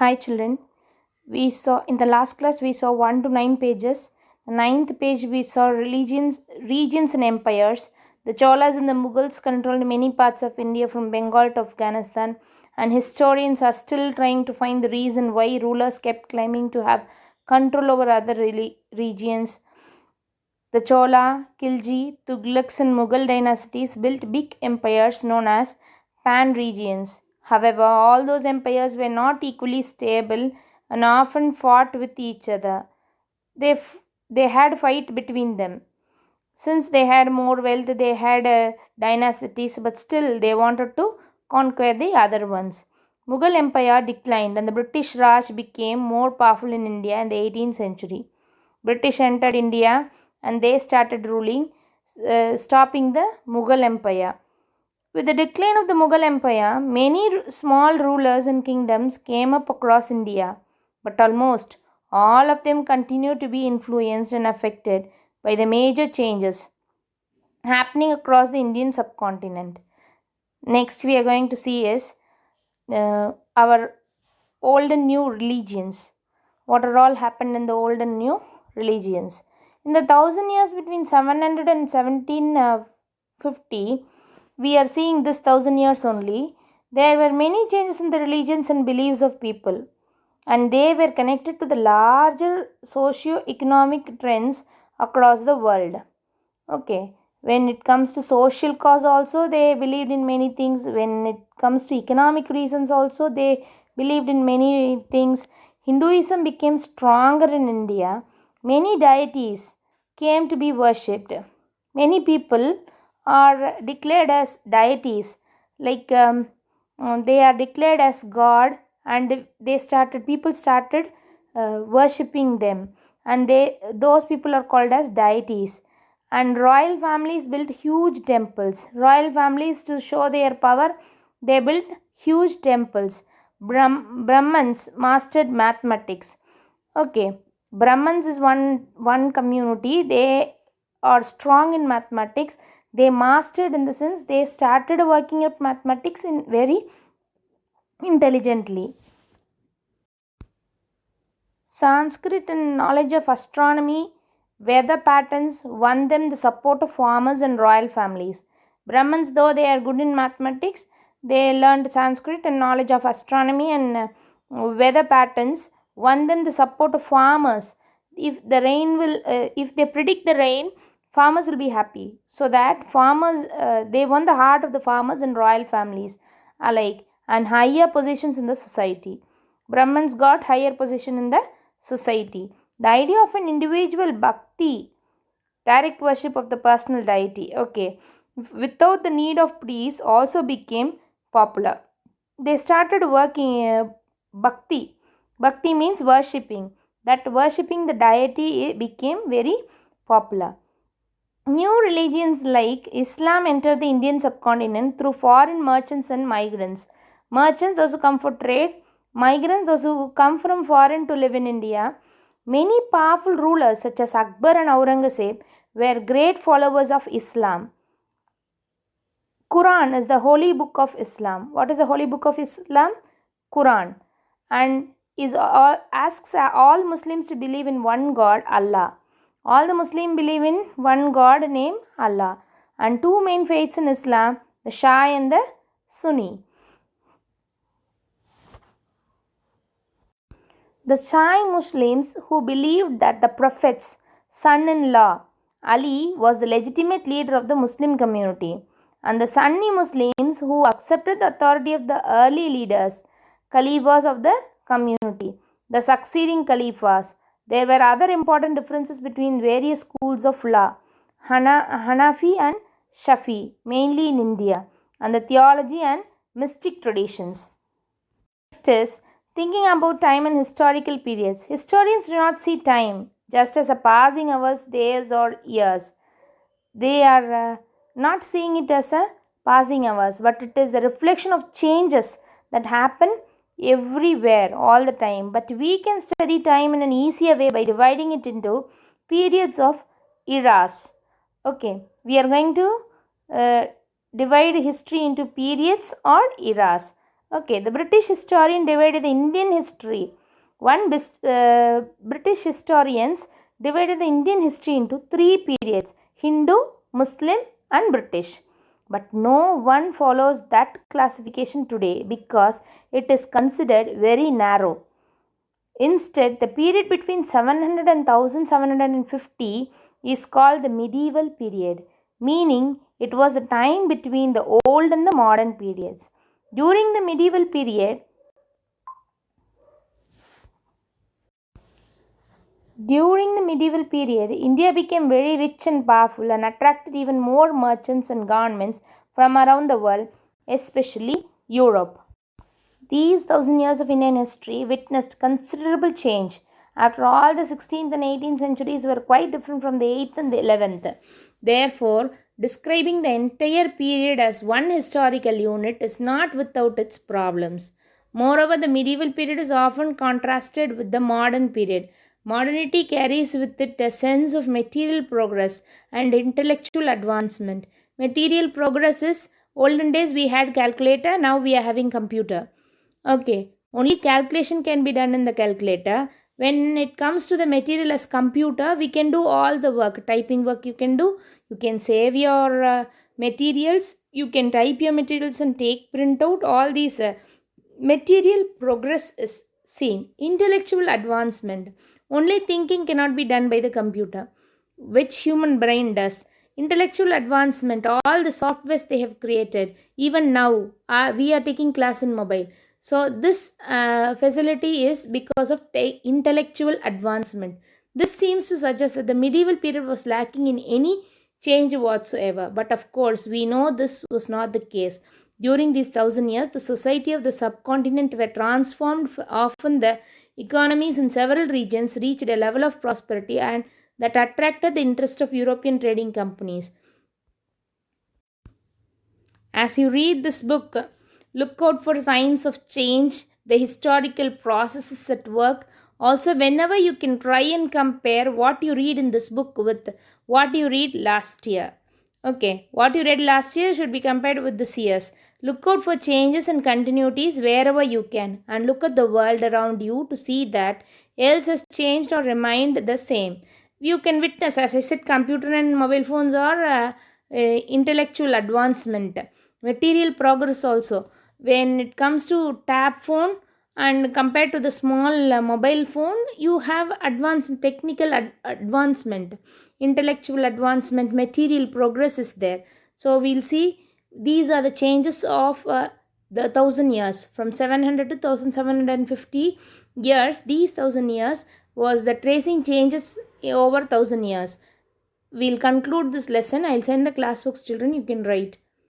Hi children. We saw in the last class we saw 1 to 9 pages. The ninth page we saw religions, regions and empires. The Cholas and the Mughals controlled many parts of India from Bengal to Afghanistan, and historians are still trying to find the reason why rulers kept claiming to have control over other regions. The Chola, Khilji, Tughlaqs and Mughal dynasties built big empires known as pan regions. However, all those empires were not equally stable and often fought with each other. They had fight between them. Since they had more wealth, they had dynasties, but still they wanted to conquer the other ones. Mughal Empire declined and the British Raj became more powerful in India in the 18th century. British entered India and they started ruling, stopping the Mughal Empire. With the decline of the Mughal Empire, many small rulers and kingdoms came up across India, but almost all of them continued to be influenced and affected by the major changes happening across the Indian subcontinent. Next, we are going to see is our old and new religions. What are all happened in the old and new religions? In the 1000 years between 700 and 1750, we are seeing this 1000 years only. There were many changes in the religions and beliefs of people, and they were connected to the larger socio-economic trends across the world. Okay, when it comes to social cause also they believed in many things. When it comes to economic reasons also they believed in many things. Hinduism became stronger in India. Many deities came to be worshipped. Many people are declared as deities, like they are declared as God, and people started worshipping them, and those people are called as deities. And royal families built huge temples. Royal families, to show their power, they built huge temples. Brahmins mastered mathematics. Okay, Brahmins is one community. They are strong in mathematics. They mastered, in the sense they started working at mathematics in very intelligently. Sanskrit and knowledge of astronomy, weather patterns won them the support of farmers and royal families. Brahmins, though they are good in mathematics, they learned Sanskrit and knowledge of astronomy and weather patterns won them the support of farmers. If they predict the rain, farmers will be happy. So that farmers, they won the heart of the farmers and royal families alike, and higher positions in the society. Brahmins got higher position in the society. The idea of an individual bhakti, direct worship of the personal deity, okay, without the need of priests, also became popular. They started working bhakti. Bhakti means worshipping. That worshipping the deity became very popular. New religions like Islam entered the Indian subcontinent through foreign merchants and migrants. Merchants, those who come for trade, migrants, those who come from foreign to live in India. Many powerful rulers such as Akbar and Aurangzeb were great followers of Islam. Quran is the holy book of Islam. What is the holy book of Islam? Quran. And asks all Muslims to believe in one God, Allah. All the Muslims believe in one God named Allah. And two main faiths in Islam, the Shia and the Sunni. The Shia Muslims, who believed that the Prophet's son-in-law Ali was the legitimate leader of the Muslim community, and the Sunni Muslims, who accepted the authority of the early leaders, Caliphs of the community, the succeeding Caliphs. There were other important differences between various schools of law, Hanafi and Shafi, mainly in India, and the theology and mystic traditions. Next is thinking about time and historical periods. Historians do not see time just as a passing hours, days, or years. They are not seeing it as a passing hours, but it is the reflection of changes that happen everywhere all the time. But we can study time in an easier way by dividing it into periods of eras. Okay, we are going to divide history into periods or eras. Okay, the British historian divided the Indian history. British historians divided the Indian history into three periods: Hindu, Muslim, and British. But no one follows that classification today because it is considered very narrow. Instead, the period between 700 and 1750 is called the medieval period, meaning it was the time between the old and the modern periods. During the medieval period, India became very rich and powerful and attracted even more merchants and governments from around the world, especially Europe. These 1,000 years of Indian history witnessed considerable change. After all, the 16th and 18th centuries were quite different from the 8th and the 11th. Therefore, describing the entire period as one historical unit is not without its problems. Moreover, the medieval period is often contrasted with the modern period. Modernity carries with it a sense of material progress and intellectual advancement. Material progress is olden days we had calculator, now we are having computer. Okay, only calculation can be done in the calculator. When it comes to the material as computer, we can do all the work. Typing work you can do. You can save your materials. You can type your materials and take printout. All these material progress is seen. Intellectual advancement. Only thinking cannot be done by the computer, which human brain does. Intellectual advancement, all the softwares they have created. Even now, we are taking class in mobile. So this facility is because of intellectual advancement. This seems to suggest that the medieval period was lacking in any change whatsoever. But of course, we know this was not the case. During these 1,000 years, the society of the subcontinent were transformed. Often the economies in several regions reached a level of prosperity and that attracted the interest of European trading companies. As you read this book, look out for signs of change, the historical processes at work. Also, whenever you can try and compare what you read in this book with what you read last year. Okay, what you read last year should be compared with this year's. Look out for changes and continuities wherever you can, and look at the world around you to see that else has changed or remained the same. You can witness, as I said, computer and mobile phones are intellectual advancement, material progress also. When it comes to tab phone and compared to the small mobile phone, you have advanced technical advancement, intellectual advancement, material progress is there. So we'll see these are the changes of the 1,000 years from 700 to 1750 years. These 1,000 years was the tracing changes over 1,000 years. We'll conclude this lesson. I'll send the classworks, children. You can write.